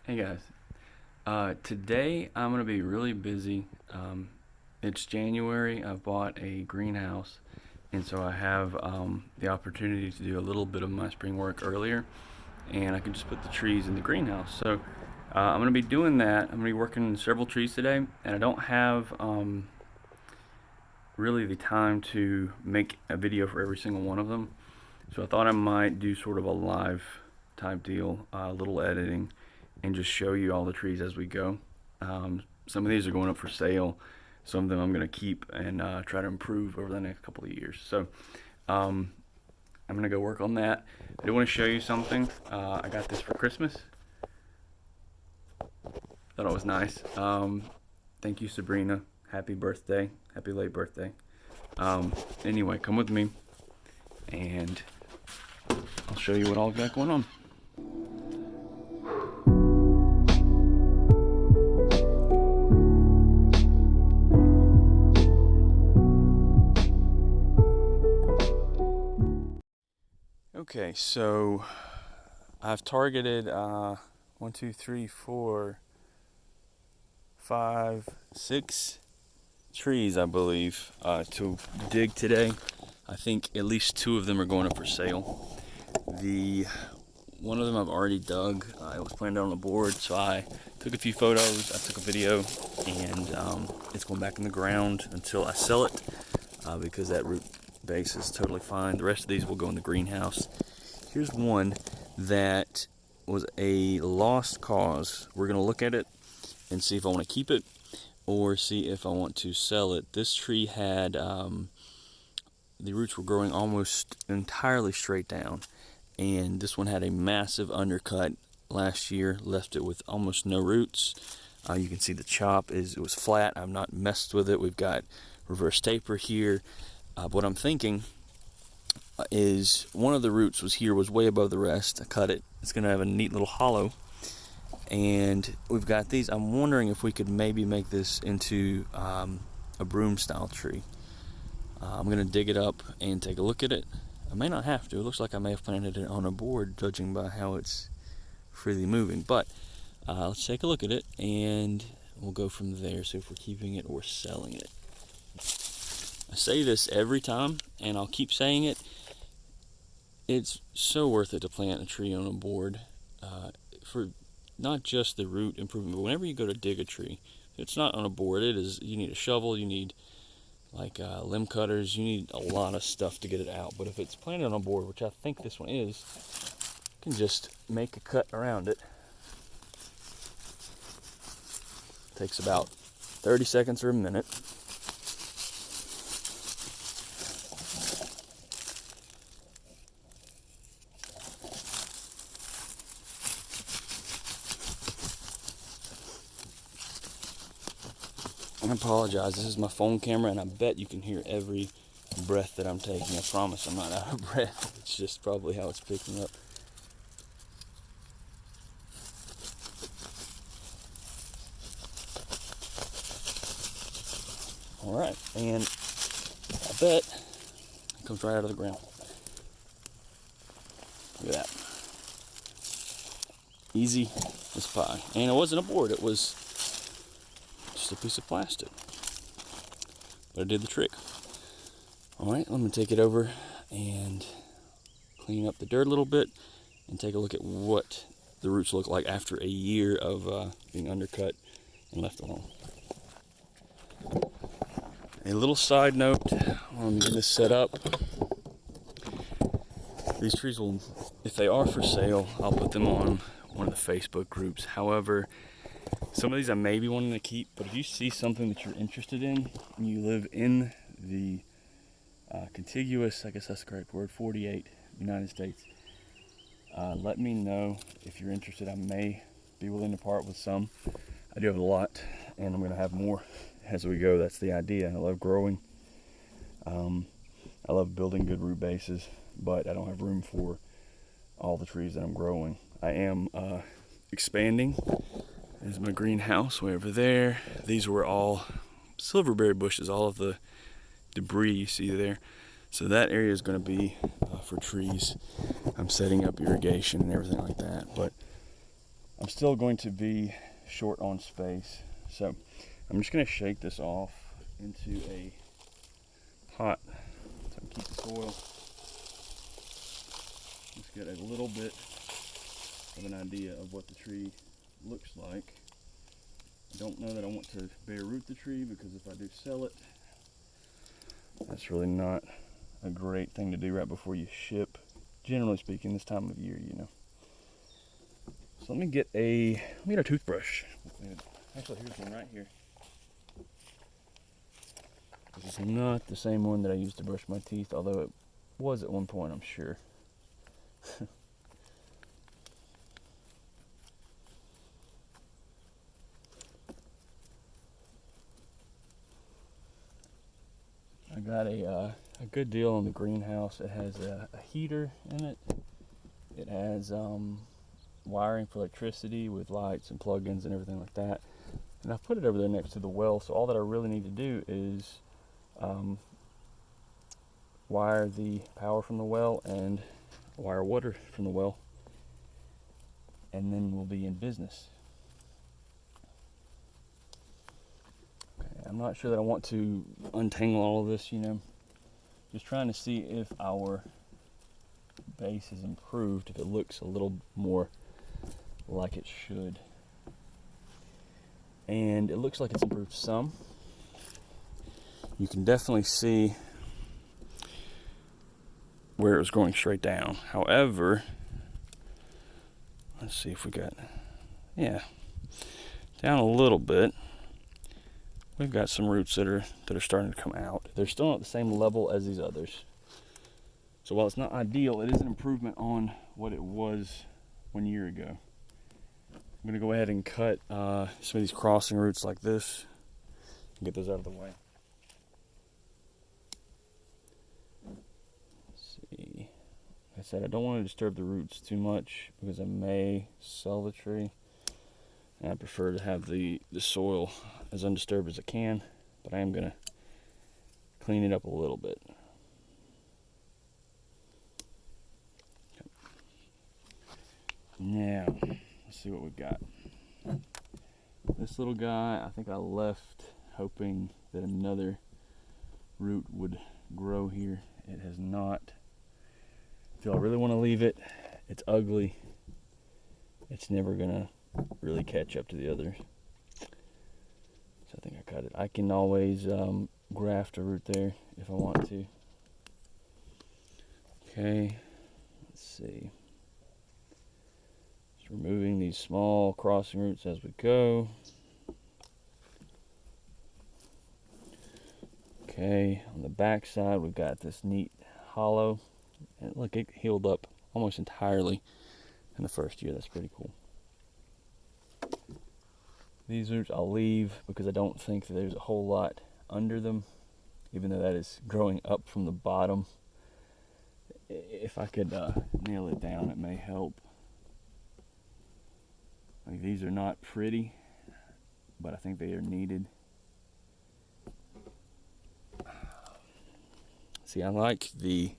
Hey guys, today I'm going to be really busy. It's January. I've bought a greenhouse, and so I have the opportunity to do a little bit of my spring work earlier, and I can just put the trees in the greenhouse. So I'm going to be doing that. I'm going to be working on several trees today, and I don't have really the time to make a video for every single one of them. So I thought I might do sort of a live type deal, a little editing, and just show you all the trees as we go. Some of these are going up for sale. Some of them I'm going to keep and try to improve over the next couple of years. So I'm going to go work on that. I do want to show you something. I got this for Christmas. Thought it was nice. Thank you, Sabrina. Happy birthday. Happy late birthday. Anyway, come with me and I'll show you what all I've got going on. Okay, so I've targeted 1, 2, 3, 4, 5, 6 trees, I believe, to dig today. I think at least 2 of them are going up for sale. One of them I've already dug. It was planted on a board, so I took a few photos, I took a video, and it's going back in the ground until I sell it, because that root base is totally fine. The rest of these will go in the greenhouse. Here's one that was a lost cause. We're going to look at it and see if I want to keep it or see if I want to sell it. This tree had, the roots were growing almost entirely straight down, and this one had a massive undercut last year, left it with almost no roots. You can see the chop it was flat. I've not messed with it. We've got reverse taper here. What I'm thinking is one of the roots was way above the rest. I cut it. It's going to have a neat little hollow, and we've got these. I'm wondering if we could maybe make this into a broom style tree. I'm going to dig it up and take a look at it. I may not have to. It looks like I may have planted it on a board, judging by how it's freely moving, but let's take a look at it and we'll go from there, see if we're keeping it or selling it. I say this every time, and I'll keep saying it. It's so worth it to plant a tree on a board, for not just the root improvement, but whenever you go to dig a tree, it's not on a board. You need a shovel, you need like limb cutters, you need a lot of stuff to get it out. But if it's planted on a board, which I think this one is, you can just make a cut around it. Takes about 30 seconds or a minute. I apologize, this is my phone camera, and I bet you can hear every breath that I'm taking. I promise I'm not out of breath. It's just probably how it's picking up. Alright, and I bet it comes right out of the ground. Look at that. Easy as pie. And it wasn't a board, it was just a piece of plastic, but it did the trick. All right, let me take it over and clean up the dirt a little bit and take a look at what the roots look like after a year of being undercut and left alone. A little side note on getting this set up. These trees will, if they are for sale, I'll put them on one of the Facebook groups. However, some of these I may be wanting to keep, but if you see something that you're interested in and you live in the contiguous, I guess that's the correct word, 48 United States, let me know if you're interested. I may be willing to part with some. I do have a lot, and I'm going to have more as we go. That's the idea. I love growing. I love building good root bases, but I don't have room for all the trees that I'm growing. I am expanding. There's my greenhouse way over there. These were all silverberry bushes, all of the debris you see there. So that area is going to be for trees. I'm setting up irrigation and everything like that. But I'm still going to be short on space. So I'm just going to shake this off into a pot to keep the soil. Let's get a little bit of an idea of what the tree looks like. I don't know that I want to bare root the tree, because if I do sell it, that's really not a great thing to do right before you ship, generally speaking, this time of year, you know. So let me get a toothbrush. Actually, here's one right here. This is not the same one that I used to brush my teeth, although it was at one point, I'm sure. I got a good deal on the greenhouse. It has a heater in it. It has wiring for electricity with lights and plugins and everything like that. And I've put it over there next to the well, so all that I really need to do is wire the power from the well and wire water from the well, and then we'll be in business. Okay, I'm not sure that I want to untangle all of this, you know. Just trying to see if our base is improved, if it looks a little more like it should. And it looks like it's improved some. You can definitely see where it was going straight down. However, let's see if we got, yeah, down a little bit. We've got some roots that are starting to come out. They're still not at the same level as these others. So while it's not ideal, it is an improvement on what it was 1 year ago. I'm gonna go ahead and cut some of these crossing roots like this and get those out of the way. Let's see. Like I said, I don't want to disturb the roots too much because I may sell the tree. And I prefer to have the soil as undisturbed as I can, but I am gonna clean it up a little bit. Okay. Now, let's see what we've got. This little guy, I think I left hoping that another root would grow here. It has not. Do I really want to leave it? It's ugly. It's never gonna really catch up to the others. So I think I cut it. I can always graft a root there if I want to. Okay, let's see. Just removing these small crossing roots as we go. Okay, on the back side we've got this neat hollow. And look, it healed up almost entirely in the first year. That's pretty cool. These roots I'll leave because I don't think that there's a whole lot under them, even though that is growing up from the bottom. If I could nail it down, it may help. Like, these are not pretty, but I think they are needed. See, I like the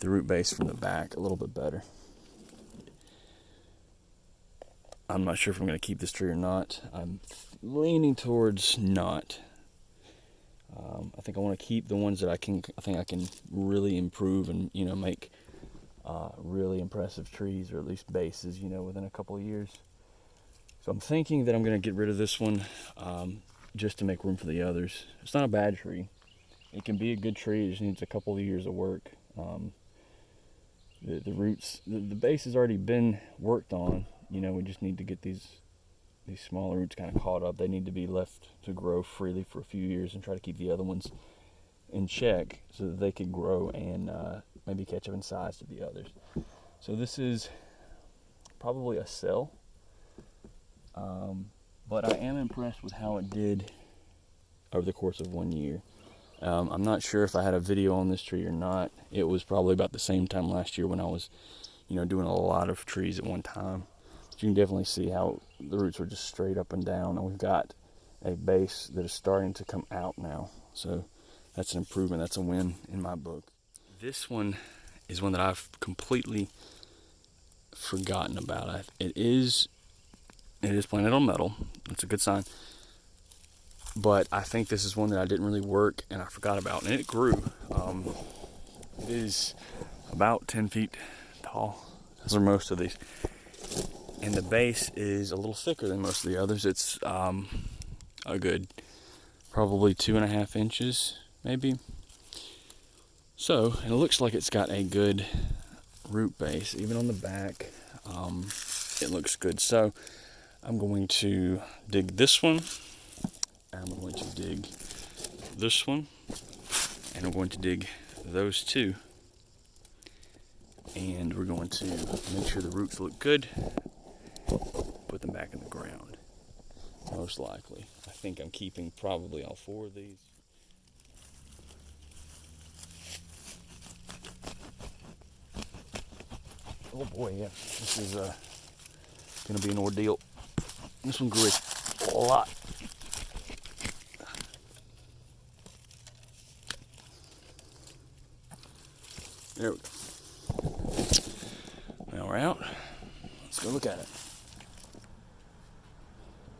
root base from the back a little bit better. I'm not sure if I'm going to keep this tree or not. I'm leaning towards not. I think I want to keep the ones that I think I can really improve and, you know, make really impressive trees, or at least bases, you know, within a couple of years. So I'm thinking that I'm going to get rid of this one just to make room for the others. It's not a bad tree. It can be a good tree. It just needs a couple of years of work. The roots, the base has already been worked on. You know, we just need to get these smaller roots kind of caught up. They need to be left to grow freely for a few years and try to keep the other ones in check so that they can grow and maybe catch up in size to the others. So this is probably a sell, but I am impressed with how it did over the course of 1 year. I'm not sure if I had a video on this tree or not. It was probably about the same time last year when I was, you know, doing a lot of trees at one time. You can definitely see how the roots are just straight up and down, and we've got a base that is starting to come out now. So that's an improvement. That's a win in my book. This one is one that I've completely forgotten about. It is It is planted on metal. That's a good sign. But I think this is one that I didn't really work and I forgot about, and it grew. It is about 10 feet tall, as are most of these. And the base is a little thicker than most of the others. It's a good probably 2.5 inches, maybe. So, and it looks like it's got a good root base, even on the back. It looks good. So, I'm going to dig this one. I'm going to dig this one. And I'm going to dig those two. And we're going to make sure the roots look good. Put them back in the ground. Most likely. I think I'm keeping probably all 4 of these. Oh boy, yeah. This is going to be an ordeal. This one grew a lot. There we go. Now we're out. Let's go look at it.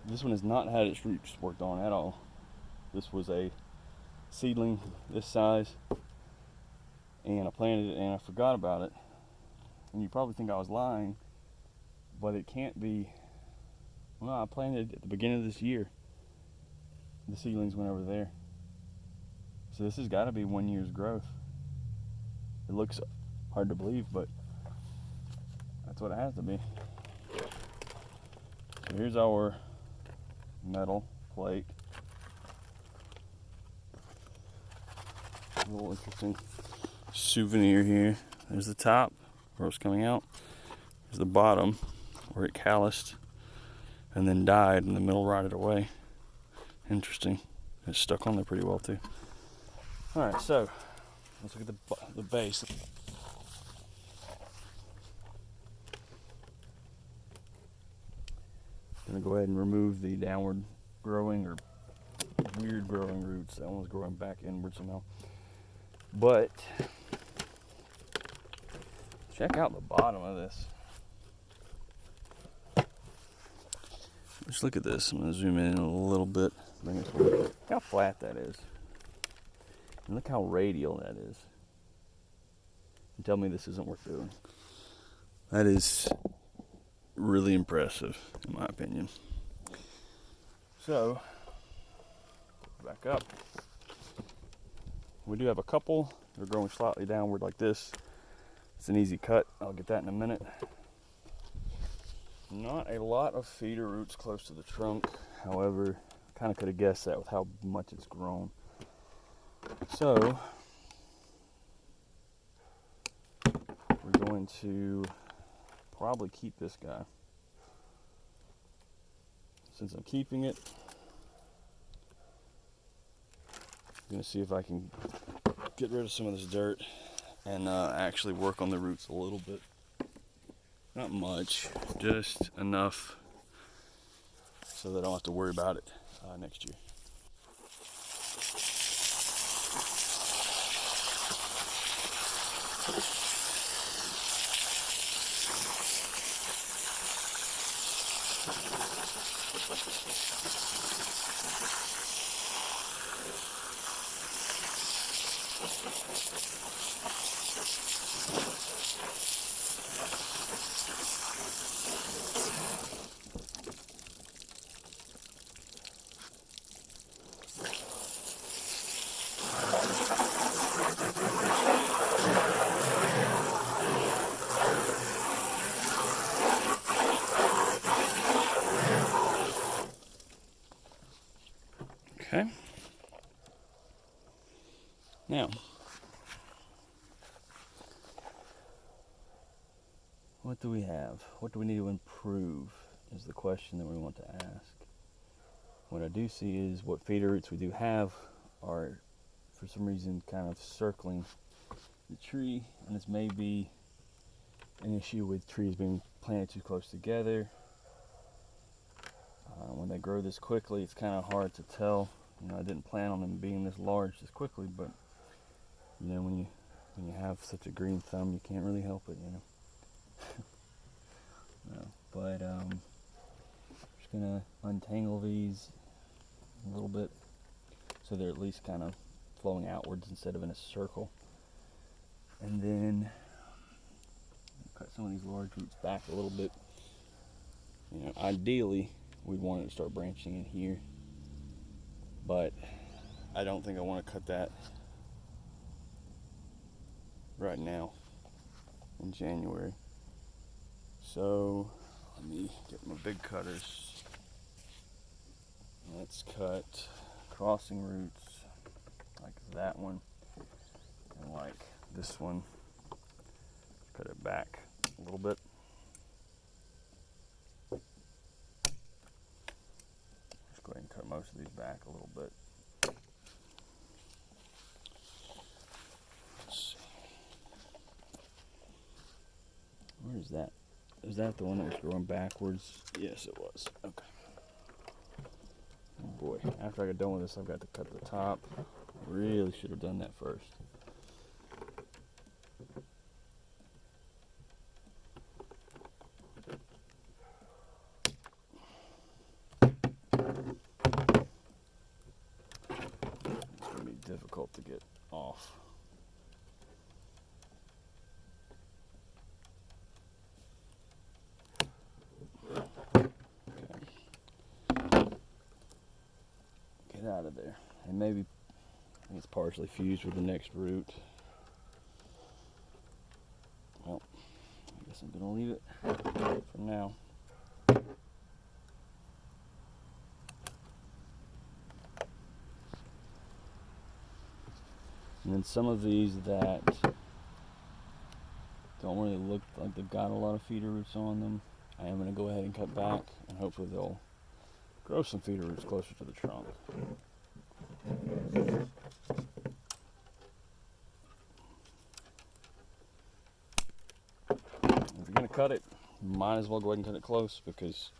This one has not had its roots worked on at all. This was a seedling this size, and I planted it and I forgot about it. And you probably think I was lying, but it can't be. Well, I planted it at the beginning of this year. The seedlings went over there. So this has got to be 1 year's growth. It looks hard to believe, but that's what it has to be. So here's our metal plate. A little interesting souvenir here. There's the top where it's coming out. There's the bottom where it calloused and then died, and the middle rotted away. Interesting. It's stuck on there pretty well too. Alright, so let's look at the base. I'm going to go ahead and remove the downward growing or weird growing roots. That one's growing back inward somehow. But check out the bottom of this. Just look at this. I'm going to zoom in a little bit. Bring this over. Look how flat that is. And look how radial that is. And tell me this isn't worth doing. That is really impressive, in my opinion. So, back up. We do have a couple. They're growing slightly downward like this. It's an easy cut. I'll get that in a minute. Not a lot of feeder roots close to the trunk. However, kind of could have guessed that with how much it's grown. So, we're going to probably keep this guy. Since I'm keeping it, I'm going to see if I can get rid of some of this dirt and actually work on the roots a little bit. Not much, just enough so that I don't have to worry about it next year. Okay. Now, what do we have? What do we need to improve is the question that we want to ask. What I do see is what feeder roots we do have are, for some reason, kind of circling the tree, and this may be an issue with trees being planted too close together. When they grow this quickly, it's kind of hard to tell. You know, I didn't plan on them being this large this quickly, but you know, when you have such a green thumb, you can't really help it, you know. No, but gonna untangle these a little bit so they're at least kind of flowing outwards instead of in a circle. And then cut some of these large roots back a little bit. You know, ideally we'd want it to start branching in here, but I don't think I want to cut that right now in January. So let me get my big cutters. Let's cut crossing roots like that one and like this one. Cut it back a little bit. Just go ahead and cut most of these back a little bit. Let's see. Where is that? Is that the one that was growing backwards? Yes, it was. Okay. Oh boy, after I get done with this, I've got to cut the top. Really should have done that first. It's going to be difficult to get off. Out of there, and maybe it's partially fused with the next root. Well, I guess I'm gonna leave it for now. And then some of these that don't really look like they've got a lot of feeder roots on them, I am gonna go ahead and cut back, and hopefully they'll grow some feeder roots closer to the trunk. If you're going to cut it, might as well go ahead and cut it close, because,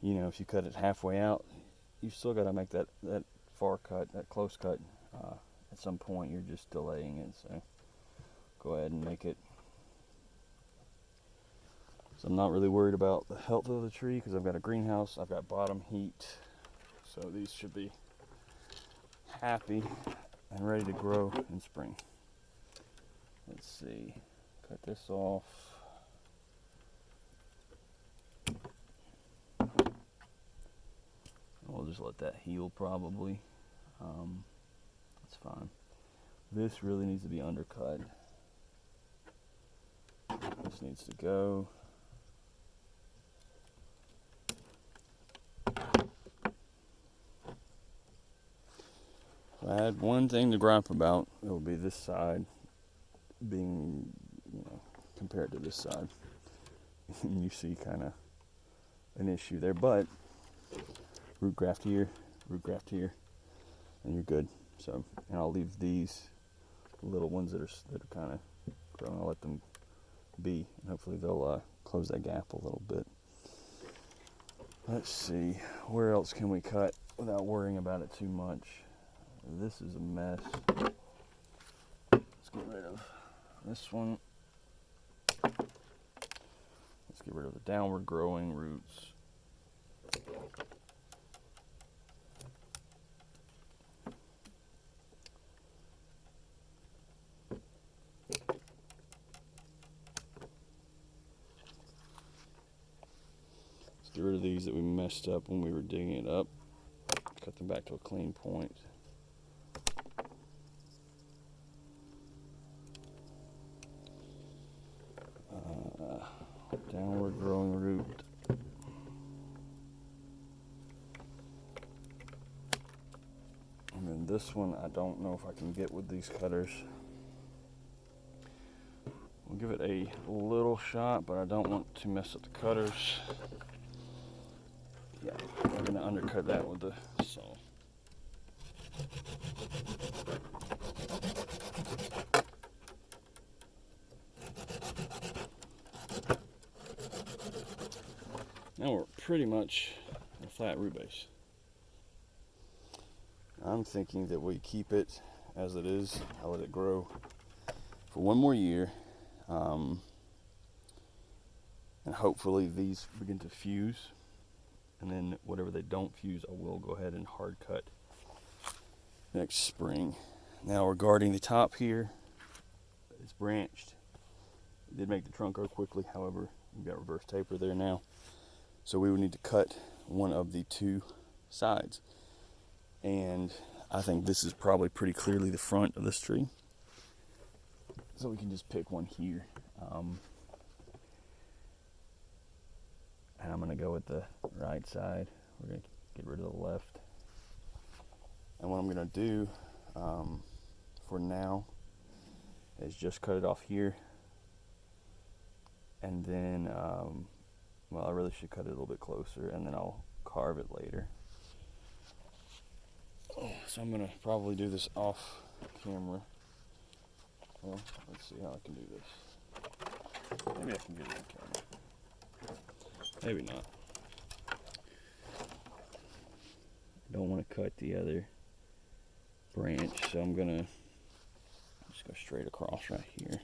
you know, if you cut it halfway out, you've still got to make that far cut, that close cut. At some point, you're just delaying it, so go ahead and make it. So I'm not really worried about the health of the tree because I've got a greenhouse, I've got bottom heat, so these should be happy and ready to grow in spring. Let's see, cut this off. We'll just let that heal probably. That's fine. This really needs to be undercut. This needs to go. If I had one thing to gripe about, it would be this side being, you know, compared to this side. You see kind of an issue there, but root graft here, and you're good. So, and I'll leave these little ones that are kind of growing. I'll let them be, and hopefully they'll close that gap a little bit. Let's see, where else can we cut without worrying about it too much? This is a mess. Let's get rid of this one. Let's get rid of the downward growing roots. Let's get rid of these that we messed up when we were digging it up. Cut them back to a clean point. Downward growing root. And then this one, I don't know if I can get with these cutters. We'll give it a little shot, but I don't want to mess up the cutters. Yeah, I'm gonna undercut that with the saw. Now we're pretty much a flat root base. I'm thinking that we keep it as it is. I'll let it grow for one more year. And hopefully these begin to fuse. and then whatever they don't fuse, I will go ahead and hard cut next spring. Now regarding the top here, it's branched. It did make the trunk grow quickly, however, we've got reverse taper there now. So we would need to cut one of the two sides. And I think this is probably pretty clearly the front of this tree. So we can just pick one here. And I'm gonna go with the right side. We're gonna get rid of the left. And what I'm gonna do for now is just cut it off here. And then, well, I really should cut it a little bit closer, and then I'll carve it later. So I'm gonna probably do this off camera. Well, let's see how I can do this. Maybe I can get it on camera. Maybe not. I don't want to cut the other branch, so I'm gonna just go straight across right here.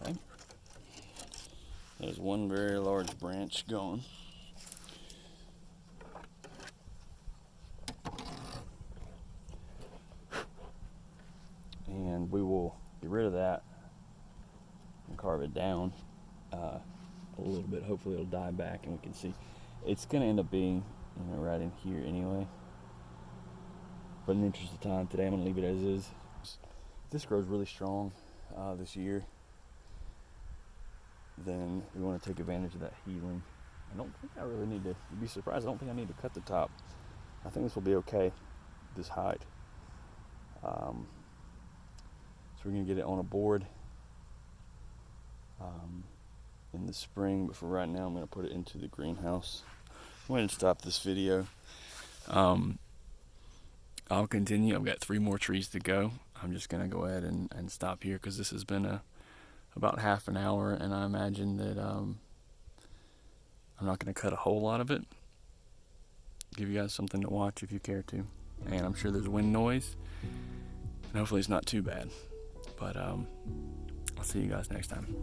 Okay. There's one very large branch gone. And we will get rid of that and carve it down a little bit. Hopefully it'll die back and we can see. It's going to end up being, right in here anyway. But in the interest of time today, I'm going to leave it as is. This grows really strong this year, then we want to take advantage of that healing. I don't think I really need to, you'd be surprised, I don't think I need to cut the top. I think this will be okay, this height. So we're going to get it on a board in the spring, but for right now I'm going to put it into the greenhouse. I'm going to stop this video. I'll continue. I've got 3 more trees to go. I'm just going to go ahead and stop here because this has been about half an hour, and I imagine that I'm not going to cut a whole lot of it. Give you guys something to watch if you care to. And I'm sure there's wind noise, and hopefully it's not too bad. But I'll see you guys next time.